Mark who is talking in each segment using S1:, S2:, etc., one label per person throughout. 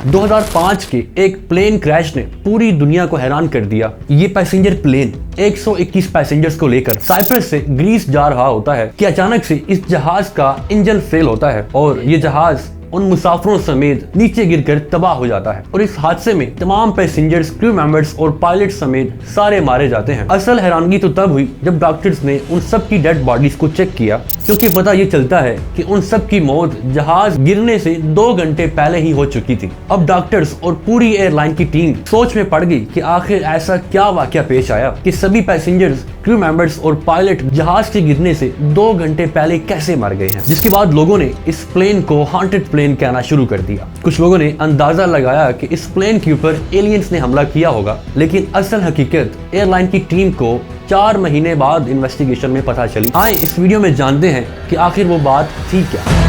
S1: 2005 के एक plane crash ने पूरी दुनिया को हैरान कर दिया। ये पैसेंजर प्लेन 121 पैसेंजर्स को लेकर साइप्रस से ग्रीस जा रहा होता है कि अचानक से इस जहाज का इंजन फेल होता है और ये जहाज उन मुसाफिरों समेत नीचे गिरकर तबाह हो जाता है और इस हादसे में तमाम पैसेंजर्स, क्रू मेंबर्स और पायलट समेत सारे मारे जाते हैं। असल हैरानगी तो तब हुई जब डॉक्टर्स ने उन सब की डेड बॉडीज को चेक किया, क्योंकि पता ये चलता है कि उन सब की मौत जहाज गिरने से 2 घंटे पहले ही हो चुकी थी। अब डॉक्टर्स और पूरी एयरलाइन की टीम सोच में पड़ गई कि आखिर ऐसा क्या वाकया पेश आया कि सभी पैसेंजर्स, क्रू मेंबर्स और पायलट जहाज के गिरने से 2 घंटे पहले कैसे मर गए हैं। जिसके बाद लोगों ने इस प्लेन को हॉन्टेड प्लेन कहना शुरू कर दिया। कुछ लोगों ने अंदाजा लगाया कि इस प्लेन के ऊपर एलियंस ने हमला किया होगा, लेकिन असल हकीकत एयरलाइन की टीम को 4 महीने बाद इन्वेस्टिगेशन में पता चली। आए इस वीडियो में जानते हैं कि आखिर वो बात थी क्या।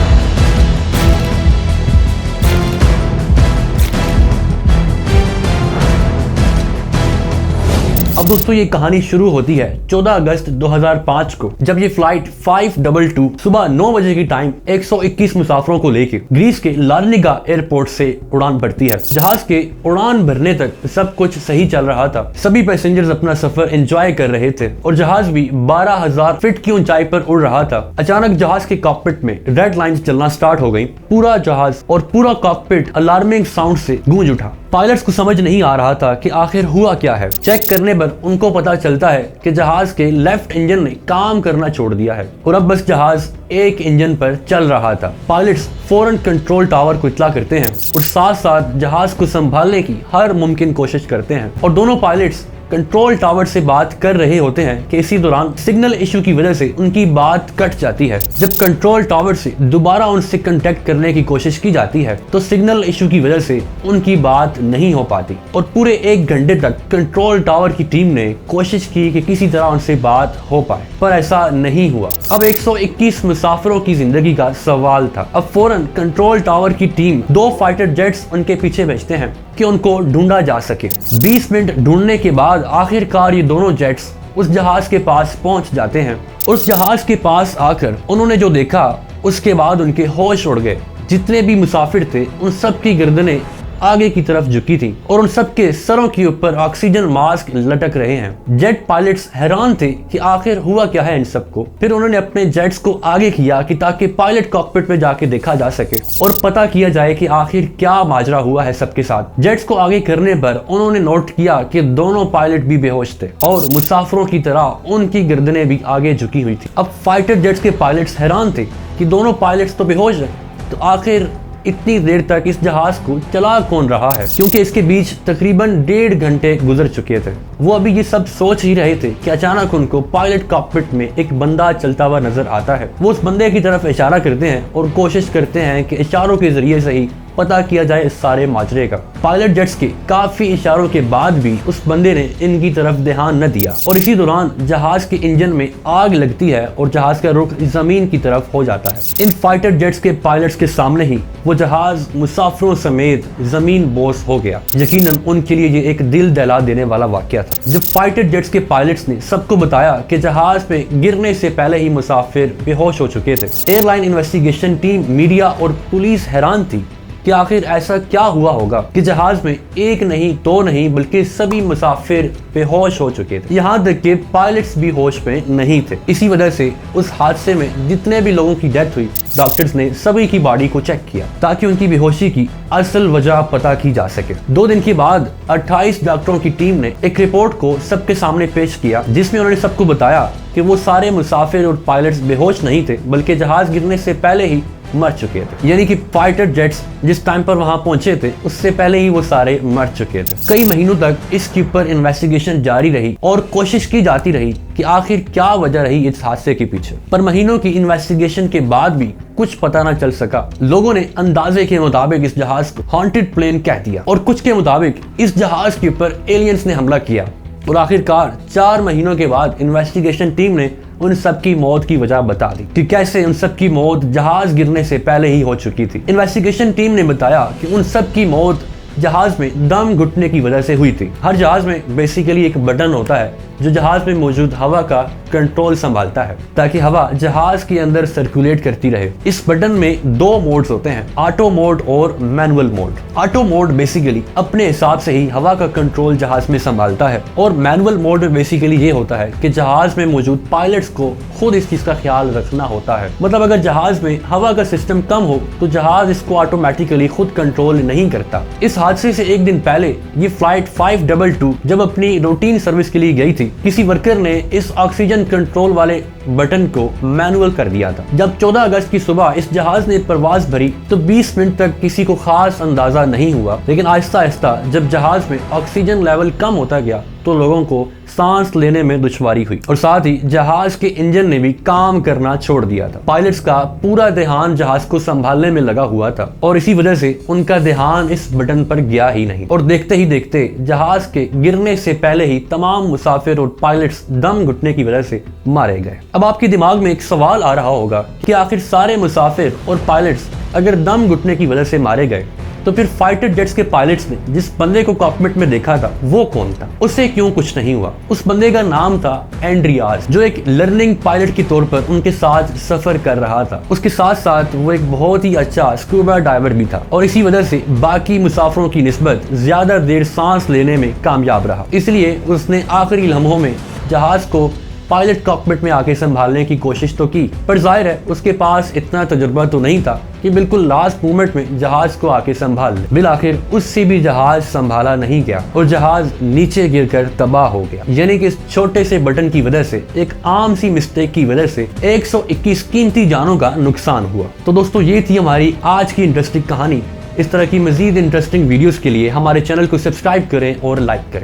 S1: अब दोस्तों ये कहानी शुरू होती है 14 अगस्त 2005 को, जब ये फ्लाइट 522 सुबह 9 बजे की टाइम 121 मुसाफिरों को लेकर ग्रीस के लार्निगा एयरपोर्ट से उड़ान भरती है। जहाज के उड़ान भरने तक सब कुछ सही चल रहा था। सभी पैसेंजर्स अपना सफर एंजॉय कर रहे थे और जहाज भी 12,000 फीट की ऊंचाई पर उड़ रहा था। अचानक जहाज के कॉकपिट में रेड लाइन चलना स्टार्ट हो गई। पूरा जहाज और पूरा कॉकपिट अलार्मिंग साउंड से गूंज उठा। पायलट्स को समझ नहीं आ रहा था कि आखिर हुआ क्या है। चेक करने पर उनको पता चलता है कि जहाज के लेफ्ट इंजन ने काम करना छोड़ दिया है और अब बस जहाज एक इंजन पर चल रहा था। पायलट्स फौरन कंट्रोल टावर को इत्तला करते हैं और साथ साथ जहाज को संभालने की हर मुमकिन कोशिश करते हैं और दोनों पायलट्स कंट्रोल टावर से बात कर रहे होते हैं कि इसी दौरान सिग्नल इशू की वजह से उनकी बात कट जाती है। जब कंट्रोल टावर से दोबारा उनसे कांटेक्ट करने की कोशिश की जाती है तो सिग्नल इशू की वजह से उनकी बात नहीं हो पाती और पूरे 1 घंटे तक कंट्रोल टावर की टीम ने कोशिश की कि किसी तरह उनसे बात हो पाए, पर ऐसा नहीं हुआ। अब 121 मुसाफिरों की जिंदगी का सवाल था। अब फौरन कंट्रोल टावर की टीम 2 फाइटर जेट्स उनके पीछे भेजते हैं कि उनको ढूंढा जा सके। 20 मिनट ढूंढने के बाद आखिरकार ये दोनों जेट्स उस जहाज के पास पहुंच जाते हैं। उस जहाज के पास आकर उन्होंने जो देखा उसके बाद उनके होश उड़ गए। जितने भी मुसाफिर थे उन सब की गर्दनें आगे की तरफ झुकी थी और उन सबके सरों के ऊपर ऑक्सीजन मास्क लटक रहे हैं। जेट पायलट्स हैरान थे कि आखिर हुआ क्या है इन सबको। फिर उन्होंने अपने जेट्स को आगे किया कि ताकि पायलट कॉकपिट में जाके देखा जा सके और पता किया जाए कि आखिर क्या माजरा हुआ है सबके साथ। जेट्स को आगे करने पर उन्होंने नोट किया कि दोनों पायलट भी बेहोश थे और मुसाफिरों की तरह उनकी गर्दनें भी आगे झुकी हुई थी। अब फाइटर जेट्स के पायलट्स हैरान थे कि दोनों पायलट्स तो बेहोश हैं, तो आखिर इतनी देर तक इस जहाज को चला कौन रहा है, क्योंकि इसके बीच तकरीबन 1.5 घंटे गुजर चुके थे। वो अभी ये सब सोच ही रहे थे कि अचानक उनको पायलट कॉकपिट में एक बंदा चलता हुआ नजर आता है। वो उस बंदे की तरफ इशारा करते हैं और कोशिश करते हैं कि इशारों के जरिए से ही पता किया जाए इस सारे माजरे का। पायलट जेट्स के काफी इशारों के बाद भी उस बंदे ने इनकी तरफ ध्यान न दिया और इसी दौरान जहाज के इंजन में आग लगती है और जहाज का रुख जमीन की तरफ हो जाता है। इन फाइटर जेट्स के पायलट्स के सामने ही वो जहाज मुसाफिरों समेत जमीन बोस हो गया। यकीनन उनके लिए ये एक दिल दहला देने वाला वाकया था। जब फाइटर जेट्स के पायलट्स ने सबको बताया कि जहाज पे गिरने से पहले ही मुसाफिर बेहोश हो चुके थे, एयरलाइन इन्वेस्टिगेशन टीम, मीडिया और पुलिस हैरान थी कि आखिर ऐसा क्या हुआ होगा कि जहाज में एक नहीं, 2 नहीं, बल्कि सभी मुसाफिर बेहोश हो चुके थे। यहाँ तक कि पायलट्स भी होश में नहीं थे। इसी वजह से उस हादसे में जितने भी लोगों की डेथ हुई, डॉक्टर्स ने सभी की बॉडी को चेक किया ताकि उनकी बेहोशी की असल वजह पता की जा सके। 2 दिन के बाद 28 डॉक्टरों की टीम ने एक रिपोर्ट को सबके सामने पेश किया, जिसमें उन्होंने सबको बताया कि वो सारे मुसाफिर और पायलट्स बेहोश नहीं थे, बल्कि जहाज गिरने से पहले ही मर चुके थे। यानी कि फाइटर जेट्स जिस टाइम पर वहां पहुंचे थे उससे पहले ही वो सारे मर चुके थे। कई महीनों तक इसके ऊपर इन्वेस्टिगेशन जारी रही और कोशिश की जाती रही कि आखिर क्या वजह रही इस हादसे के पीछे, पर महीनों की इन्वेस्टिगेशन के बाद भी कुछ पता न चल सका। लोगों ने अंदाजे के मुताबिक इस जहाज को हॉन्टेड प्लेन कह दिया और कुछ के मुताबिक इस जहाज के ऊपर एलियंस ने हमला किया और आखिरकार 4 महीनों के बाद इन्वेस्टिगेशन टीम ने उन सब की मौत की वजह बता दी कि कैसे उन सब की मौत जहाज गिरने से पहले ही हो चुकी थी। इन्वेस्टिगेशन टीम ने बताया कि उन सब की मौत जहाज में दम घुटने की वजह से हुई थी। हर जहाज में बेसिकली एक बटन होता है जो जहाज में मौजूद हवा का कंट्रोल संभालता है ताकि हवा जहाज के अंदर सर्कुलेट करती रहे। इस बटन में दो मोड्स होते हैं, ऑटो मोड और manual mode. Auto mode basically अपने हिसाब से ही हवा का कंट्रोल जहाज में संभालता है और मैनुअल मोड में बेसिकली ये होता है कि जहाज में मौजूद पायलट्स को खुद इस चीज का ख्याल रखना होता है। मतलब अगर जहाज में हवा का सिस्टम कम हो तो जहाज इसको ऑटोमेटिकली खुद कंट्रोल नहीं करता। इस हादसे से एक दिन पहले ये फ्लाइट 522 जब अपनी रूटीन सर्विस के लिए गई थी, किसी वर्कर ने इस ऑक्सीजन कंट्रोल वाले बटन को मैनुअल कर दिया था। जब 14 अगस्त की सुबह इस जहाज ने परवाज भरी तो 20 मिनट तक किसी को खास अंदाजा नहीं हुआ, लेकिन आहिस्ता आहिस्ता जब जहाज में ऑक्सीजन लेवल कम होता गया तो लोगों को सांस लेने में दुश्वारी हुई और साथ ही जहाज के इंजन ने भी काम करना छोड़ दिया था। पायलट्स का पूरा ध्यान जहाज को संभालने में लगा हुआ था और इसी वजह से उनका ध्यान इस बटन पर गया ही नहीं और देखते ही देखते जहाज के गिरने से पहले ही तमाम मुसाफिर और पायलट्स दम घुटने की वजह से मारे गए। अब आपके दिमाग में एक सवाल आ रहा होगा कि आखिर सारे मुसाफिर और पायलट्स अगर दम घुटने की वजह से मारे गए तो फिर फाइटर जेट्स के पायलट्स ने जिस बंदे को कॉकपिट में देखा था वो कौन था, उससे क्यों कुछ नहीं हुआ? उस बंदे का नाम था एंड्रियास, जो एक लर्निंग पायलट के तौर पर उनके साथ सफर कर रहा था। उसके साथ साथ वो एक बहुत ही अच्छा स्कूबा डाइवर भी था और इसी वजह से बाकी मुसाफिरों की निस्बत ज्यादा देर सांस लेने में कामयाब रहा। इसलिए उसने आखिरी लम्हों में जहाज को पायलट कॉकपिट में आके संभालने की कोशिश तो की, पर जाहिर है उसके पास इतना तजुर्बा तो नहीं था कि बिल्कुल लास्ट मोमेंट में जहाज को आके संभाल ले। बिल आखिर उससे भी जहाज संभाला नहीं गया और जहाज नीचे गिरकर तबाह हो गया। यानी कि इस छोटे से बटन की वजह से, एक आम सी मिस्टेक की वजह से 121 कीमती जानों का नुकसान हुआ। तो दोस्तों ये थी हमारी आज की इंटरेस्टिंग कहानी। इस तरह की मजीद इंटरेस्टिंग वीडियोस के लिए हमारे चैनल को सब्सक्राइब करें और लाइक करें।